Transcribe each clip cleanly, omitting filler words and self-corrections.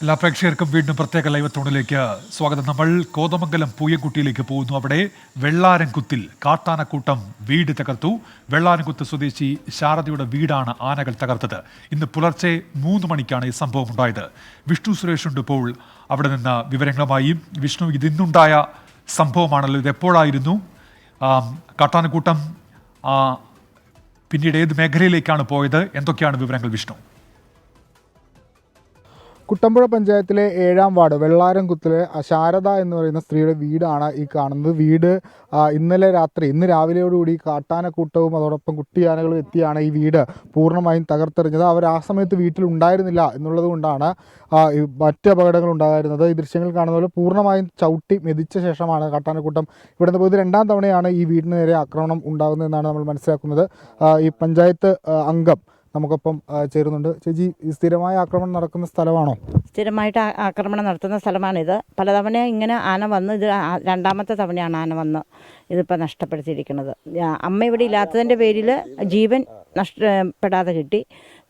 എല്ലാ പ്രേക്ഷകർക്കും വീണ്ടും പ്രത്യേക ലൈവ് ടോണിലേക്ക് സ്വാഗതം. നമ്മൾ കോതമംഗലം പൂയക്കുട്ടിയിലേക്ക് പോകുന്നു. അവിടെ വെള്ളാരംകുത്തിൽ കാട്ടാനക്കൂട്ടം വീട് തകർത്തു. വെള്ളാരംകുത്ത് സ്വദേശി ശാരദയുടെ വീടാണ് ആനകൾ തകർത്തത്. ഇന്ന് പുലർച്ചെ 3 മണിക്കാണ് ഈ സംഭവം ഉണ്ടായത്. വിഷ്ണു സുരേഷ് ഉണ്ട് ഇപ്പോൾ അവിടെ നിന്ന് വിവരങ്ങളുമായി. വിഷ്ണു, ഇതിന്നുണ്ടായ സംഭവമാണല്ലോ, ഇത് എപ്പോഴായിരുന്നു? കാട്ടാനക്കൂട്ടം പിന്നീട് ഏത് മേഖലയിലേക്കാണ് പോയത്? എന്തൊക്കെയാണ് വിവരങ്ങൾ വിഷ്ണു? കുട്ടമ്പുഴ പഞ്ചായത്തിലെ 7-ാം വാർഡ് വെള്ളാരംകുത്തിലെ ശാരദ എന്ന് പറയുന്ന സ്ത്രീയുടെ വീടാണ് ഈ കാണുന്നത്. വീട് ഇന്ന് രാവിലെയോടുകൂടി കാട്ടാനക്കൂട്ടവും അതോടൊപ്പം കുട്ടിയാനകളും എത്തിയാണ് ഈ വീട് പൂർണ്ണമായും തകർത്തെറിഞ്ഞത്. അവർ ആ സമയത്ത് വീട്ടിലുണ്ടായിരുന്നില്ല എന്നുള്ളത് കൊണ്ടാണ് മറ്റ് അപകടങ്ങൾ ഉണ്ടായിരുന്നത്. ഈ ദൃശ്യങ്ങൾ കാണുന്ന പോലെ പൂർണ്ണമായും ചവിട്ടി മെതിച്ച ശേഷമാണ് കാട്ടാനക്കൂട്ടം ഇവിടെ നിന്ന് പോയത്. 2-ാം തവണയാണ് ഈ വീടിന് നേരെ ആക്രമണം ഉണ്ടാകുന്നതെന്നാണ് നമ്മൾ മനസ്സിലാക്കുന്നത്. ഈ പഞ്ചായത്ത് അംഗം നമുക്കൊപ്പം ചേരുന്നുണ്ട്. ചേച്ചി, സ്ഥിരമായ ആക്രമണം നടക്കുന്ന സ്ഥലമാണോ? സ്ഥിരമായിട്ട് ആക്രമണം നടത്തുന്ന സ്ഥലമാണിത്. പലതവണ ഇങ്ങനെ ആന വന്ന് ഇത് 2ാമത്തെ തവണയാണ് ആന വന്ന് ഇതിപ്പോൾ നഷ്ടപ്പെടുത്തിയിരിക്കുന്നത്. അമ്മ ഇവിടെ ഇല്ലാത്തതിൻ്റെ പേരിൽ ജീവൻ നഷ്ടപ്പെടാതെ കിട്ടി.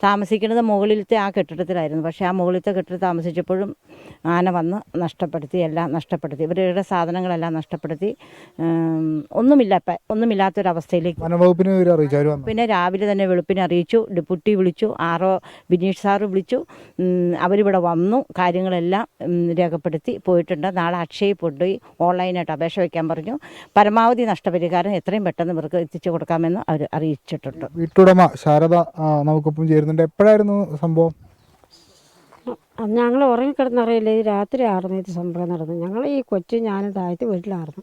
താമസിക്കുന്നത് മുകളിലത്തെ ആ കെട്ടിടത്തിലായിരുന്നു. പക്ഷേ ആ മുകളിലത്തെ കെട്ടിടത്തിൽ താമസിച്ചപ്പോഴും ആന വന്ന് എല്ലാം നഷ്ടപ്പെടുത്തി. ഇവരുടെ സാധനങ്ങളെല്ലാം നഷ്ടപ്പെടുത്തി. ഒന്നുമില്ലാത്തൊരവസ്ഥയിലേക്ക് വനംവകുപ്പിനെ അറിയിച്ചു. പിന്നെ രാവിലെ തന്നെ വെളുപ്പിനെ അറിയിച്ചു. ഡെപ്യൂട്ടി വിളിച്ചു, ബിനീഷ് സാറ് വിളിച്ചു. അവരിവിടെ വന്നു, കാര്യങ്ങളെല്ലാം രേഖപ്പെടുത്തി പോയിട്ടുണ്ട്. നാളെ അക്ഷയയിൽ പോയി ഓൺലൈനായിട്ട് അപേക്ഷ വയ്ക്കാൻ പറഞ്ഞു. പരമാവധി നഷ്ടപരിഹാരം എത്രയും പെട്ടെന്ന് ഇവർക്ക് എത്തിച്ചു കൊടുക്കാമെന്ന് അവർ അറിയിച്ചിട്ടുണ്ട്. വീട്ടുടമ ശാരദ നമുക്കൊപ്പം ചേരുന്നുണ്ട്. എപ്പോഴായിരുന്നു സംഭവം? ഞങ്ങൾ ഉറങ്ങിക്കിടന്നറിയില്ല. ഇത് രാത്രി ആയിരുന്നു ഇത് സംഭവം നടന്നത്. ഞങ്ങൾ ഈ ഞാനും താഴത്ത് വീട്ടിലായിരുന്നു.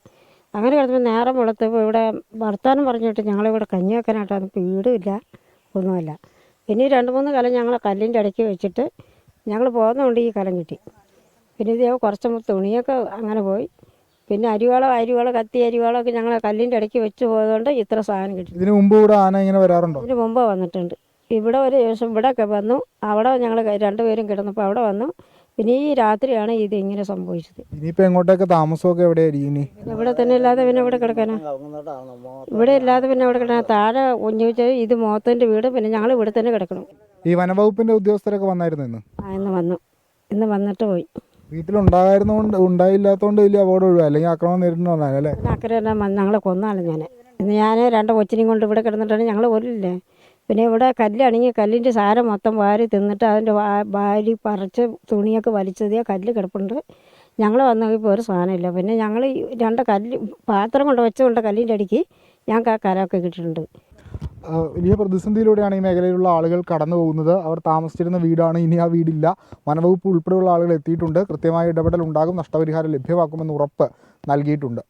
അങ്ങനെ കിടന്നപ്പോൾ നേരം വെളുത്തപ്പോൾ ഇവിടെ വർത്താനം പറഞ്ഞിട്ട് ഞങ്ങളിവിടെ കഞ്ഞി വെക്കാനായിട്ടാണ്. വീടുമില്ല, ഒന്നുമില്ല. പിന്നെ 2-3 കലം ഞങ്ങൾ കല്ലിൻ്റെ ഇടയ്ക്ക് വെച്ചിട്ട് ഞങ്ങൾ പോകുന്നതുകൊണ്ട് ഈ കലം കിട്ടി. പിന്നെ ഇത് കുറച്ച് തുണിയൊക്കെ അങ്ങനെ പോയി. പിന്നെ അരിവാള കത്തി അരിവാളൊക്കെ ഞങ്ങൾ കല്ലിൻ്റെ ഇടയ്ക്ക് വെച്ച് പോയതുകൊണ്ട് ഇത്ര സാധനം കിട്ടി. ഇതിന് മുമ്പ് ഇവിടെ ആന ഇങ്ങനെ വരാറുണ്ടോ? ഇതിന് മുമ്പ് വന്നിട്ടുണ്ട്. ഇവിടെ ഒരു ദിവസം ഇവിടെയൊക്കെ വന്നു. അവിടെ ഞങ്ങൾ 2 പേരും കിടന്നപ്പോൾ അവിടെ വന്നു. പിന്നെ ഈ രാത്രിയാണ് ഇത് ഇങ്ങനെ സംഭവിച്ചത്. ഇനിയിപ്പോൾ എങ്ങോട്ടൊക്കെ താമസമൊക്കെ എവിടെയായിരിക്കും? ഇവിടെ തന്നെ ഇല്ലാതെ പിന്നെ ഇവിടെ കിടക്കാനാ? ഇവിടെ ഇല്ലാതെ പിന്നെ ഇവിടെ കിടക്കാൻ താഴെ ഒഞ്ഞിച്ച് ഇത് മോത്തൻ്റെ വീട്. പിന്നെ ഞങ്ങൾ ഇവിടെ തന്നെ കിടക്കണം. ഈ വനംവകുപ്പിന്റെ ഉദ്യോഗസ്ഥരൊക്കെ വന്നായിരുന്നു ഇന്ന്? ഇന്ന് വന്നിട്ട് പോയി. ഉണ്ടായില്ലാത്തതുകൊണ്ട് വലിയ അപകടം ഒഴിവാ, അല്ലെങ്കിൽ ആക്രമണം നേരിടുന്നല്ലേ? അക്കരെ ഞങ്ങളെ കൊന്നാണ് ഞാൻ 2 കൊച്ചിനെയും കൊണ്ട് ഇവിടെ കിടന്നിട്ടാണ് ഞങ്ങൾ കൊല്ലില്ലേ. പിന്നെ ഇവിടെ കല്ലാണെങ്കിൽ കല്ലിൻ്റെ സാരം മൊത്തം വാരി തിന്നിട്ട് അതിൻ്റെ വാരി പറിച്ച് തുണിയൊക്കെ വലിച്ചതിയ കല്ല് കിടപ്പുണ്ട്. ഞങ്ങൾ വന്നപ്പോൾ ഒരു സാധനമില്ല. പിന്നെ ഞങ്ങൾ 2 കല്ല് പാത്രം കൊണ്ട് വെച്ചുകൊണ്ട് കല്ലിൻ്റെ അടിക്ക് ഞങ്ങൾക്ക് ആ കരമൊക്കെ കിട്ടിയിട്ടുണ്ട്. വലിയ പ്രതിസന്ധിയിലൂടെയാണ് ഈ മേഖലയിലുള്ള ആളുകൾ കടന്നു പോകുന്നത്. അവർ താമസിച്ചിരുന്ന വീടാണ്, ഇനി ആ വീടില്ല. വനവകുപ്പ് ഉൾപ്പെടെയുള്ള ആളുകൾ എത്തിയിട്ടുണ്ട്. കൃത്യമായ ഇടപെടൽ ഉണ്ടാകും, നഷ്ടപരിഹാരം ലഭ്യമാക്കുമെന്ന് ഉറപ്പ് നൽകിയിട്ടുണ്ട്.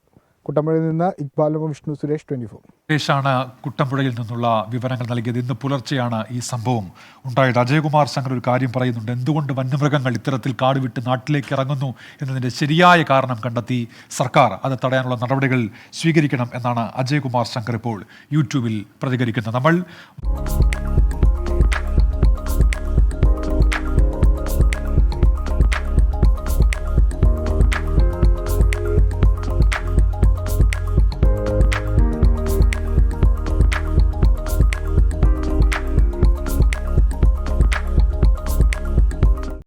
കുട്ടമ്പുഴയിൽ നിന്ന് ഇക്ബാലും വിഷ്ണു സുരേഷ്, 24. സുരേഷാണ് കുട്ടമ്പുഴയിൽ നിന്നുള്ള വിവരങ്ങൾ നൽകിയത്. ഇന്ന് പുലർച്ചെയാണ് ഈ സംഭവം ഉണ്ടായത്. അജയകുമാർ ശങ്കർ ഒരു കാര്യം പറയുന്നുണ്ട്. എന്തുകൊണ്ട് വന്യമൃഗങ്ങൾ ഇത്തരത്തിൽ കാട് വിട്ട് നാട്ടിലേക്ക് ഇറങ്ങുന്നു എന്നതിൻ്റെ ശരിയായ കാരണം കണ്ടെത്തി സർക്കാർ അത് തടയാനുള്ള നടപടികൾ സ്വീകരിക്കണം എന്നാണ് അജയകുമാർ ശങ്കർ ഇപ്പോൾ യൂട്യൂബിൽ പ്രതികരിക്കുന്നത്. നമ്മൾ